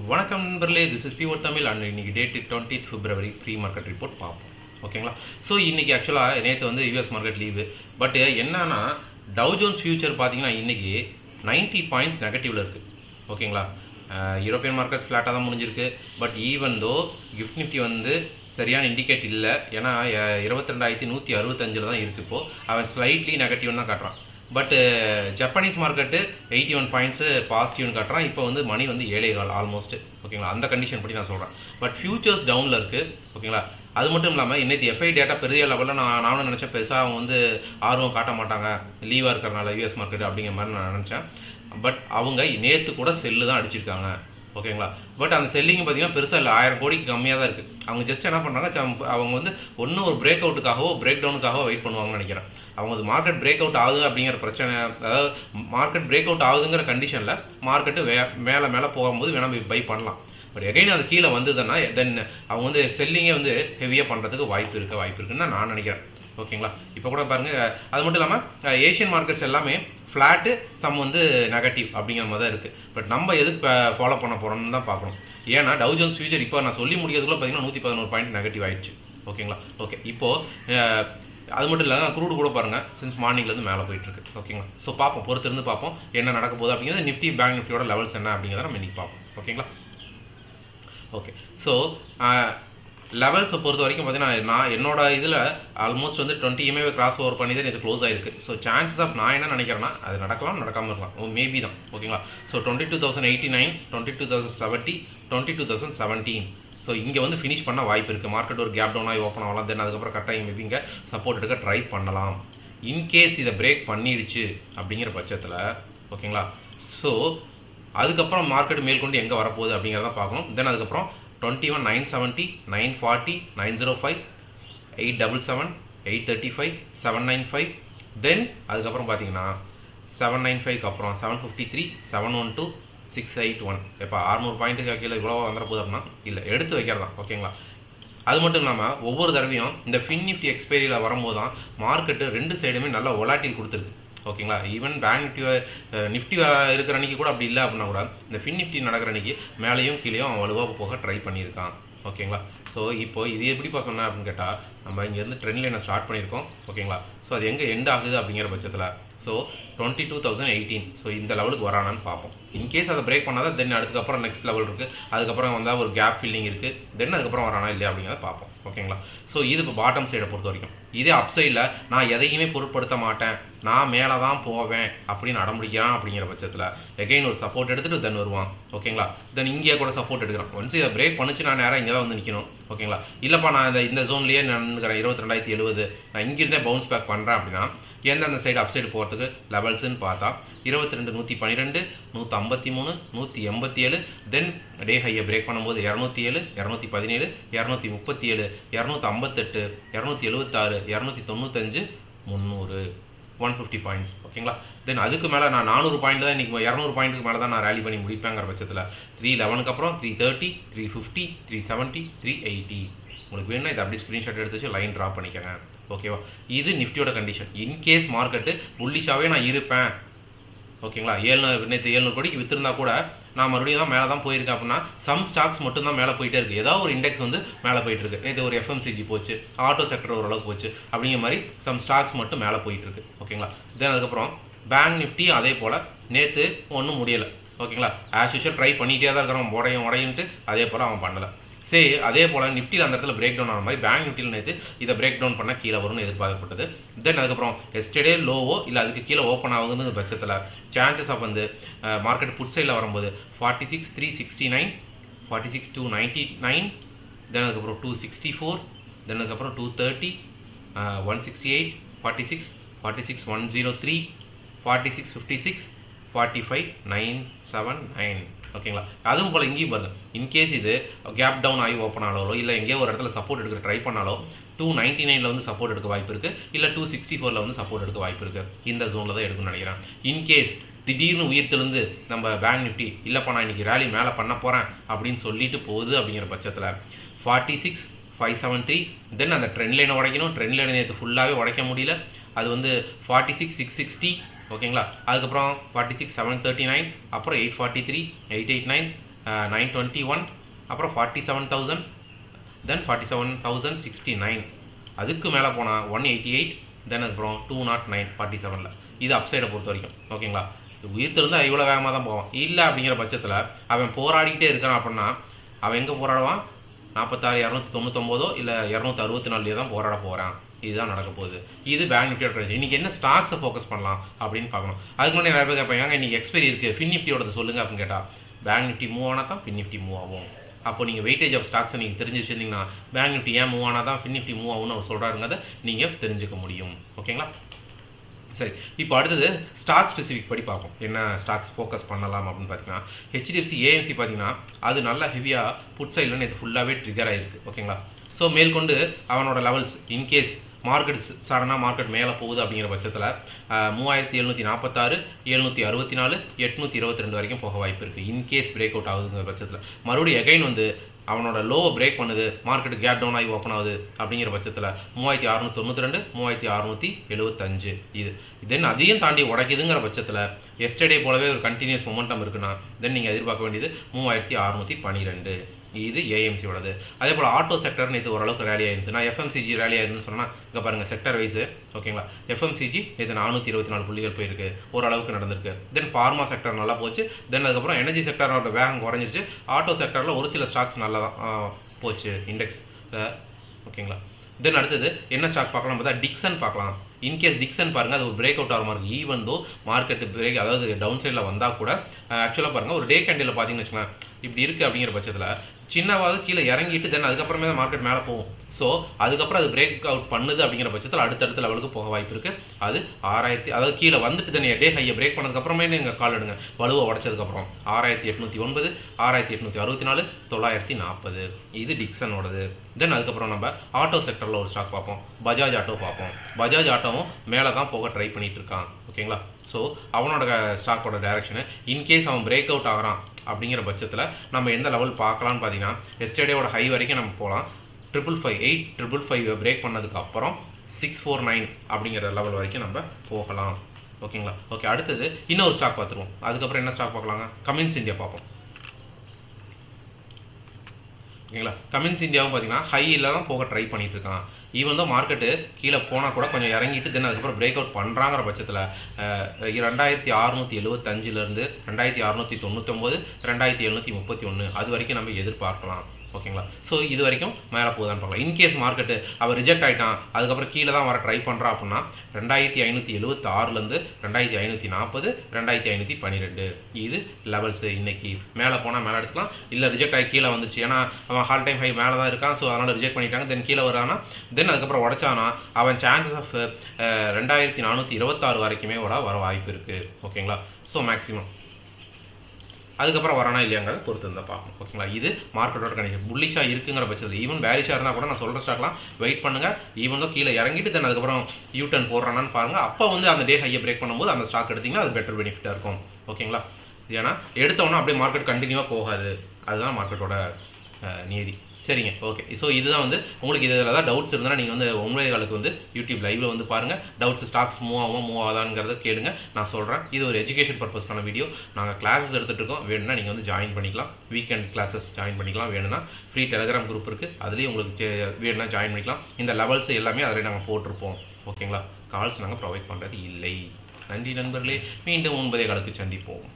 வணக்கம் நண்பர்களே, this is pure Tamil and இன்னைக்கு date 20th February pre market report பார்ப்போம். ஓகேங்களா? ஸோ இன்றைக்கி ஆக்சுவலாக நேற்று வந்து யூஎஸ் மார்க்கெட் லீவு. பட் என்னன்னா டவ் ஜோன்ஸ் ஃபியூச்சர் பார்த்தீங்கன்னா இன்றைக்கி 90 பாயிண்ட்ஸ் நெகட்டிவில் இருக்குது. ஓகேங்களா? யூரோப்பியன் மார்க்கெட் ஃப்ளாட்டாக தான் முடிஞ்சிருக்கு. But even though gift Nifty வந்து சரியான இண்டிகேட் இல்லை. ஏன்னா 22,165 தான் இருக்குது. இப்போது அவன் ஸ்லைட்லி நெகட்டிவ்னு தான் காட்டுறான். பட் ஜப்பானீஸ் மார்க்கெட்டு 81 பாயிண்ட்ஸு பாசிட்டிவ்னு காட்டுறான். இப்போ வந்து மணி வந்து 7.25 ஆல்மோஸ்ட். ஓகேங்களா? அந்த கண்டிஷன் படி நான் சொல்கிறேன். பட் ஃபியூச்சர்ஸ் டவுனில் இருக்குது. ஓகேங்களா? அது மட்டும் இல்லாமல் இன்னைக்கு எஃப்ஐ டேட்டா பெரிய லெவலில் நானும் நினச்சேன் பெருசாக அவங்க வந்து ஆர்வம் காட்ட மாட்டாங்க லீவாக இருக்கிறனால யூஎஸ் மார்க்கெட் அப்படிங்கிற மாதிரி நான் நினச்சேன். பட் அவங்க நேற்று கூட செல்லு தான் அடிச்சிருக்காங்க. ஓகேங்களா? பட் அந்த செல்லிங் பார்த்தீங்கன்னா பெருசாக இல்லை, 1000 கோடிக்கு கம்மியாக தான் இருக்குது. அவங்க ஜஸ்ட் என்ன பண்ணுறாங்க, அவங்க வந்து ஒன்றும் ஒரு பிரேக் அவுட்டுக்காகவோ பிரேக் டவுனுக்காகவோ வெயிட் பண்ணுவாங்கன்னு நினைக்கிறேன். அவங்க அது மார்க்கெட் பிரேக் அவுட் ஆகுது அப்படிங்கிற பிரச்சனை, அதாவது மார்க்கெட் பிரேக் அவுட் ஆகுதுங்கிற கண்டிஷனில் மார்க்கெட்டு மேலே மேலே போகும்போது வேணால் பை பண்ணலாம். பட் எகைன் அது கீழே வந்ததுன்னா தென் அவங்க வந்து செல்லிங்கே வந்து ஹெவியாக பண்ணுறதுக்கு வாய்ப்பு இருக்குன்னு தான் நான் நினைக்கிறேன். ஓகேங்களா? இப்போ கூட பாருங்கள், அது மட்டும் இல்லாமல் ஏஷியன் மார்க்கெட்ஸ் எல்லாமே ஃப்ளாட்டு சம் வந்து நெகட்டிவ் அப்படிங்கிற மாதிரி தான் இருக்குது. பட் நம்ம எதுக்கு ஃபாலோ பண்ண போகிறோம்னு தான் பார்க்கணும். ஏன்னா டவ் ஜோன்ஸ் ஃபியூச்சர் இப்போ நான் சொல்லி முடியறதுக்குள்ள பார்த்தீங்கன்னா 111 பாயிண்ட் நெகட்டிவ் ஆயிடுச்சு. ஓகேங்களா? ஓகே, இப்போது அது மட்டும் இல்லை, க்ரூடு கூட பாருங்கள் சின்ஸ் மார்னிங்லேருந்து மேலே போயிட்டுருக்கு. ஓகேங்களா? ஸோ பார்ப்போம், பொறுத்திருந்து பார்ப்போம் என்ன நடக்க போகுது அப்படிங்கிறது. நிஃப்டி பேங்க் நிஃப்டியோட லெவல்ஸ் என்ன அப்படிங்கிறத நம்ம இன்றைக்கி பார்ப்போம். ஓகேங்களா? ஓகே, ஸோ லெவல்ஸை பொறுத்த வரைக்கும் பார்த்தீங்கன்னா நான் என்னோட இதில் ஆல்மோஸ்ட் வந்து 20 EMA கிராஸ் ஓவர் பண்ணி தான் இது க்ளோஸ் ஆகிருக்கு. ஸோ சான்சஸ் ஆஃப் நான் என்ன நினைக்கிறேன்னா அது நடக்கலாம், நடக்காமல் இருக்கலாம், மேபி தான். ஓகேங்களா? ஸோ 22,089, 22,070, 22,017. ஸோ இங்கே வந்து ஃபினிஷ் பண்ண வாய்ப்பு இருக்குது. மார்க்கெட் ஒரு கேப் டவுன் ஆகி ஓப்பன் ஆகலாம். தென் அதுக்கப்புறம் கரெக்டாக மேபி இங்கே சப்போர்ட் எடுக்க ட்ரை பண்ணலாம். இன்கேஸ் இதை பிரேக் பண்ணிடுச்சு அப்படிங்கிற பட்சத்தில். ஓகேங்களா? ஸோ அதுக்கப்புறம் மார்க்கெட் மேற்கொண்டு எங்கே வரப்போகுது அப்படிங்கிறத பார்க்கணும். தென் அதுக்கப்புறம் 21,970, 940, 905, 877, 835, 795. தென் அதுக்கப்புறம் பார்த்தீங்கன்னா 795க்கு அப்புறம் 753, 712, 681. எப்போ 600 பாயிண்ட்டுக்கு கீழே இவ்வளோ வந்துட போகுது அப்படின்னா இல்லை, எடுத்து வைக்கிறது தான். ஓகேங்களா? அது மட்டும் இல்லாமல் ஒவ்வொரு தடவையும் இந்த ஃபின் நிஃப்டி எக்ஸ்பைரியில் வரும்போது தான் மார்க்கெட்டு ரெண்டு சைடுமே நல்ல ஒலாட்டில் கொடுத்துருக்கு. ஓகேங்களா? ஈவன் பேங்க் நிஃப்டி இருக்கிற அன்றைக்கி கூட அப்படி இல்லை அப்படின்னா கூட இந்த ஃபின் நிஃப்டி நடக்கிற அன்றைக்கி மேலேயும் கீழேயும் அவன் வலுவாக போக ட்ரை பண்ணியிருக்கான். ஓகேங்களா? ஸோ இப்போ இது எப்படிப்பா சொன்னேன் அப்படின்னு கேட்டால், நம்ம இங்கேருந்து ட்ரெண்ட் லைனை ஸ்டார்ட் பண்ணியிருக்கோம். ஓகேங்களா? ஸோ அது எங்கே எண்ட் ஆகுது அப்படிங்கிற பட்சத்தில் ஸோ 22,018. ஸோ இந்த லெவலுக்கு வரானான்னு பார்ப்போம். இன்கேஸ் அதை பிரேக் பண்ணாதான் தென் அதுக்கப்புறம் நெக்ஸ்ட் லெவல் இருக்குது. அதுக்கப்புறம் வந்தால் ஒரு கேப் ஃபில்லிங் இருக்குது. தென் அதுக்கப்புறம் வரானா இல்லையா அப்படிங்கிறத பார்ப்போம். ஓகேங்களா? ஸோ இது இப்போ பாட்டம் சைடை பொறுத்த வரைக்கும். இதே அப் சைடில் நான் எதையுமே பொருட்படுத்த மாட்டேன், நான் மேலே தான் போவேன் அப்படின்னு அடம்பிடிக்கிறான் அப்படிங்கிற பட்சத்தில் எகைன் ஒரு சப்போர்ட் எடுத்துகிட்டு தென் வருவான். ஓகேங்களா? தென் இங்கே கூட சப்போர்ட் எடுக்கிறான். ஒன்ஸ் இதை பிரேக் பண்ணிச்சு நான் நேராக இங்கே தான் வந்து நிற்கணும். ஓகேங்களா? இல்லைப்பா நான் இந்த ஜோன்லேயே நின்றுக்கிறேன் 22,070, நான் இங்கிருந்தே பவுன்ஸ் பேக் பண்ணுறேன் அப்படின்னா எந்தெந்த சைடு அப் சைடு போகிறதுக்கு லெவல்ஸ்ன்னு பார்த்தா 22,112, 153, 187. தென் டே ஹையை பிரேக் பண்ணும்போது 207, 217, 237, 258, 276, 295, 300, 150 பாயிண்ட்ஸ். ஓகேங்களா? தென் அதுக்கு மேலே நான் 400 பாயிண்ட் தான் இன்றைக்கி 200 பாயிண்ட்டுக்கு மேலே தான் நான் ரேலி பண்ணி முடிப்பேங்கிற பட்சத்தில் 311க்கு அப்புறம் 330, 350, 370, 380. உங்களுக்கு வேணும்னா இதை அப்படியே ஸ்க்ரீன்ஷாட் எடுத்து வச்சு லைன் ட்ரா பண்ணிக்கோங்க. ஓகேவா? இது நிஃப்டியோட கண்டிஷன். இன்கேஸ் மார்க்கெட்டு புல்லிஷாகவே நான் இருப்பேன். ஓகேங்களா? 700 கோடிக்கு விற்றுருந்தா கூட நான் மறுபடியும் தான் மேலே தான் போயிருக்கேன் அப்படின்னா சம் ஸ்டாக்ஸ் மட்டும் தான் மேலே போயிட்டே இருக்குது. ஏதாவது ஒரு இண்டெக்ஸ் வந்து மேலே போயிட்டு இருக்கு. நேற்று ஒரு FMCG போச்சு, ஆட்டோ செக்டர் ஓரளவுக்கு போச்சு, அப்படிங்கிற மாதிரி சம் ஸ்டாக்ஸ் மட்டும் மேலே போயிட்டு இருக்கு. ஓகேங்களா? தென் அதுக்கப்புறம் பேங்க் நிஃப்டி அதே போல் நேற்று ஒன்றும் முடியலை. ஓகேங்களா? ஆஸ் யூஷுவல் ட்ரை பண்ணிகிட்டே தான் இருக்கிறோம், உடையுன்ட்டு அதே போல் அவன் பண்ணலை. சரி, அதே போல் நிஃப்டியில் அந்த இடத்துல பிரேக் டவுன் ஆன மாதிரி பேங்க் நிஃப்டியில் நேற்று இதை பிரேக் டவுன் பண்ணால் கீழே வரும்னு எதிர்பார்க்கப்பட்டது. தென் அதுக்கப்புறம் எஸ்டர்டே லோவோ இல்லை அதுக்கு கீழே ஓப்பன் ஆகுதுன்னு பட்சத்தில் சான்சஸ் ஆஃப் வந்து மார்க்கெட் புட் சைடில் வரும்போது 46,369, 46,299, தென் அதுக்கப்புறம் 264, தென் அதுக்கப்புறம் 230, 168, 46, 46,103, 46,56, 45,979. ஓகேங்களா? அதுவும் போல் இங்கேயும் பாருங்கள், இன்கேஸ் இது கேப் டவுன் ஆகி ஓப்பன் ஆனாலோ இல்லை எங்கேயோ ஒரு இடத்துல சப்போர்ட் எடுக்க ட்ரை பண்ணாலோ 299 வந்து சப்போர்ட் எடுக்க வாய்ப்பு இருக்குது. இல்லை 264 வந்து சப்போர்ட் எடுக்க வாய்ப்பு இருக்குது. இந்த ஜோனில் தான் எடுக்கணும்னு நினைக்கிறேன். இன்கேஸ் திடீர்னு உயிர்த்தெழுந்து நம்ம பேங்க் நிஃப்டி இல்லைப்பா நான் இன்றைக்கி ரேலி மேலே பண்ண போகிறேன் அப்படின்னு சொல்லிட்டு போகுது அப்படிங்கிற பட்சத்தில் 46,573. தென் அந்த ட்ரெண்ட் லைனை உடைக்கணும். ட்ரெண்ட் லைனை நேற்று ஃபுல்லாகவே உடைக்க முடியல. அது வந்து 46,660. ஓகேங்களா? அதுக்கப்புறம் 46,739, அப்புறம் 843, 889, 921, அப்புறம் 47,000, தென் 47,069, அதுக்கு மேலே போனால் 188, தென் அதுக்கப்புறம் 209 47ல். இது அப்சைடை பொறுத்த வரைக்கும். ஓகேங்களா, உயிர்த்திருந்தால் இவ்வளோ வேகமாக தான் போவான். இல்லை அப்படிங்கிற பட்சத்தில் அவன் போராடிக்கிட்டே இருக்கான் அப்படின்னா அவன் எங்கே போராடுவான்? 46,299 இல்லை 264 தான் போராட போகிறான். இதுதான் நடக்க போகுது. இது பேங்க் நிஃப்டியோட ட்ரெண்ட். இன்றைக்கி என்ன ஸ்டாக்ஸை ஃபோக்கஸ் பண்ணலாம் அப்படின்னு பார்க்கணும். அதுக்கு முன்னாடி நிறைய பேர் கேட்பாங்க, இன்றைக்கி எக்ஸ்பைரி இருக்குது, ஃபின் நிஃப்டியோட சொல்லுங்கள் அப்படின்னு கேட்டால், பேங்க் நிஃப்டி மூவ் ஆனால் தான் ஃபின் நிஃப்டி மூவ் ஆகும். அப்போ நீங்கள் வெயிட்டேஜ் ஆஃப் ஸ்டாக்ஸை நீங்கள் தெரிஞ்சு வச்சுருந்தீங்கன்னா பேங்க் நிஃப்டி ஏன் மூவ் ஆனால் தான் ஃபின் நிஃப்டி மூவ் ஆகும்னு அவர் சொல்கிறாருங்கிறத நீங்கள் தெரிஞ்சுக்க முடியும். ஓகேங்களா, சரி. இப்போ அடுத்தது ஸ்டாக் ஸ்பெசிஃபிக் படி பார்ப்போம். என்ன ஸ்டாக்ஸ் ஃபோக்கஸ் பண்ணலாம் அப்படின்னு பார்த்தீங்கன்னா, ஹெச்டிஎஃப்சி ஏஎம்சி பார்த்தீங்கன்னா அது நல்லா ஹெவியாக புட் சைடில் இது ஃபுல்லாகவே ட்ரிகர் ஆகிருக்கு. ஓகேங்களா, ஸோ மேற்கொண்டு அவனோட லெவல்ஸ் இன்கேஸ் மார்க்கெட் சடனாக மார்க்கெட் மேலே போகுது அப்படிங்கிற பட்சத்தில் 3746, 764, 822 வரைக்கும் போக வாய்ப்பு இருக்குது. இன்கேஸ் பிரேக் அவுட் ஆகுதுங்கிற பட்சத்தில் மறுபடியும் எகைன் வந்து அவனோட லோவை பிரேக் பண்ணுது, மார்க்கெட்டு கேப் டவுன் ஆகி ஓப்பன் ஆகுது அப்படிங்கிற பட்சத்தில் 3692, 3675 இது தென் அதையும் தாண்டி உடைக்குதுங்கிற பட்சத்தில் எஸ்டர்டே போலவே ஒரு கண்டினியூஸ் மொமெண்டம் இருக்குன்னா தென் நீங்கள் எதிர்பார்க்க வேண்டியது 3612. இது ஏஎம்சியோடது. அதே போல் ஆட்டோ செக்டர்னு இது ஓரளவுக்கு ரேலி ஆயிருந்துச்சு. நான் எஃப்எம்சிஜி ரேலி ஆயிருந்துன்னு சொன்னால் இங்கே பாருங்கள் செக்டர் வைஸு. ஓகேங்களா, எஃப்எம்சிஜி இது 424 புள்ளிகள் போயிருக்கு, ஓரளவுக்கு நடந்திருக்கு. தென் ஃபார்மா செக்டர் நல்லா போச்சு. தென் அதுக்கப்புறம் எனர்ஜி செக்டரோட வேகம் குறைஞ்சிருச்சு. ஆட்டோ செக்டரில் ஒரு சில ஸ்டாக்ஸ் நல்லா தான் போச்சு இண்டெக்ஸ். ஓகேங்களா, தென் அடுத்தது என்ன ஸ்டாக் பார்க்கலாம் பார்த்தா டிக்சன் பார்க்கலாம். இன்கேஸ் டிக்சன் பாருங்கள் அது ஒரு பிரேக் அவுட் ஆகிற மாதிரி ஈவன் தோ மார்க்கெட்டு பிரேக் அதாவது டவுன் சைடில் வந்தால் கூட ஆக்சுவலாக பாருங்கள் ஒரு டே கேண்டில் பார்த்தீங்கன்னு வச்சுக்கோங்களேன் இப்படி இருக்குது அப்படிங்கிற பட்சத்தில் சின்னவாவது கீழே இறங்கிட்டு தென் அதுக்கப்புறமே தான் மார்க்கெட் மேலே போகும். ஸோ அதுக்கப்புறம் அது பிரேக் அவுட் பண்ணுது அப்படிங்கிற பட்சத்தில் அடுத்தடுத்த லெவலுக்கு போக வாய்ப்பு இருக்குது. அது 6000 அதாவது கீழே வந்துட்டு தானே டே ஹையை பிரேக் பண்ணதுக்கப்புறமே நீங்கள் கால் எடுங்க வலுவை உடச்சதுக்கப்புறம் 6809, 6864, 940 இது டிக்சனோடது. தென் அதுக்கப்புறம் நம்ம ஆட்டோ செக்டரில் ஒரு ஸ்டாக் பார்ப்போம், பஜாஜ் ஆட்டோ பார்ப்போம். பஜாஜ் ஆட்டோவும் மேலே தான் போக ட்ரை பண்ணிகிட்டு இருக்கான். ஓகேங்களா, ஸோ அவனோட ஸ்டாக்கோட டைரக்ஷனு இன்கேஸ் அவன் பிரேக் அவுட் ஆகிறான் அப்படிங்கிற பட்சத்தில் நம்ம எந்த லெவல் பார்க்கலான்னு பார்த்தீங்கன்னா எஸ்டர்டேவோட ஹை வரைக்கும் நம்ம போகலாம். 555 பிரேக் பண்ணதுக்கு அப்புறம் 649 அப்படிங்கிற லெவல் வரைக்கும் நம்ம போகலாம். ஓகேங்களா, ஓகே. அடுத்தது இன்னொரு ஸ்டாக் பார்த்துருவோம். அதுக்கப்புறம் என்ன ஸ்டாக் பார்க்கலாங்க? கமின்ஸ் இந்தியா பார்ப்போம். ஓகேங்களா, கமின்ஸ் இந்தியாவும் பார்த்தீங்கன்னா ஹையில் தான் போக ட்ரை பண்ணிட்டு இருக்கான். ஈவன் தான் மார்க்கெட்டு கீழே போனால் கூட கொஞ்சம் இறங்கிட்டு தென் அதுக்கப்புறம் பிரேக் அவுட் பண்ணுறாங்கிற பட்சத்தில் 2675 2699, 2731 அது வரைக்கும் நம்ம எதிர்பார்க்கலாம். ஓகேங்களா, ஸோ இது வரைக்கும் மேலே போகுதான்னு பார்க்கலாம். இன்கேஸ் மார்க்கெட்டு அவர் ரிஜெக்ட் ஆகிட்டான் அதுக்கப்புறம் கீழே தான் வர ட்ரை பண்ணுறான் அப்படின்னா 2576 2540, 2512 இது லெவல்ஸு. இன்றைக்கி மேலே போனால் மேலே எடுத்துக்கலாம், இல்லை ரிஜெக்ட் ஆகி கீழே வந்துச்சு ஏன்னா அவன் ஹால் டைம் ஹை மேலே தான் இருக்கான். ஸோ அதனால் ரிஜெக்ட் பண்ணிட்டாங்க. தென் கீழே வரானா தென் அதுக்கப்புறம் உடச்சானா அவன் சான்சஸ் ஆஃப் 2426 வரைக்குமே வர வாய்ப்பு இருக்குது. ஓகேங்களா, ஸோ மேக்ஸிமம் அதுக்கப்புறம் வரானா இல்லையாங்கிறத பொறுத்து இருந்தால் பார்க்கணும். ஓகேங்களா, இது மார்க்கெட்டோட கண்டிஷன். புல்லிஷாக இருக்குங்கிற பட்சத்தில் ஈவன் பேரிஷாக இருந்தால் கூட நான் சொல்கிற ஸ்டாக்லாம் வெயிட் பண்ணுங்கள். ஈவன் தான் கீழே இறங்கிட்டு தென் அதுக்கப்புறம் யூ டர்ன் போடுறானான்னு பாருங்கள். அப்போ வந்து அந்த டே ஹையை பிரேக் பண்ணும்போது அந்த ஸ்டாக் எடுத்திங்கன்னா அது பெட்டர் பெனிஃபிட்டாக இருக்கும். ஓகேங்களா, ஏன்னா எடுத்தோன்னா அப்படியே மார்க்கெட் கண்டினியூவாக போகாது. அதுதான் மார்க்கெட்டோட நியதி. சரிங்க, ஓகே. ஸோ இதுதான் வந்து உங்களுக்கு இதில் தான் டவுட்ஸ் இருந்தால் நீங்கள் வந்து உங்களுக்காளுக்கு வந்து யூடியூப் லைவில் வந்து பாருங்கள். டவுட்ஸ் ஸ்டாக்ஸ் மூவ் ஆகாதாங்கிறத கேளுங்க, நான் சொல்கிறேன். இது ஒரு எஜுகேஷன் பர்பஸ்க்கான வீடியோ. நாங்கள் கிளாஸஸ் எடுத்துகிட்டு இருக்கோம். வேணும்னா நீங்கள் வந்து ஜாயின் பண்ணிக்கலாம். வீக்கெண்ட் கிளாஸஸ் ஜாயின் பண்ணிக்கலாம். வேணும்னா ஃப்ரீ டெலிகிராம் குரூப் இருக்குது, அதுலேயும் உங்களுக்கு வேணும்னா ஜாயின் பண்ணிக்கலாம். இந்த லெவல்ஸ் எல்லாமே அதில் நாங்கள் போட்டிருப்போம். ஓகேங்களா, கால்ஸ் நாங்கள் ப்ரொவைட் பண்ணுறது இல்லை. நன்றி நண்பர்களே, மீண்டும் 9 சந்திப்போம்.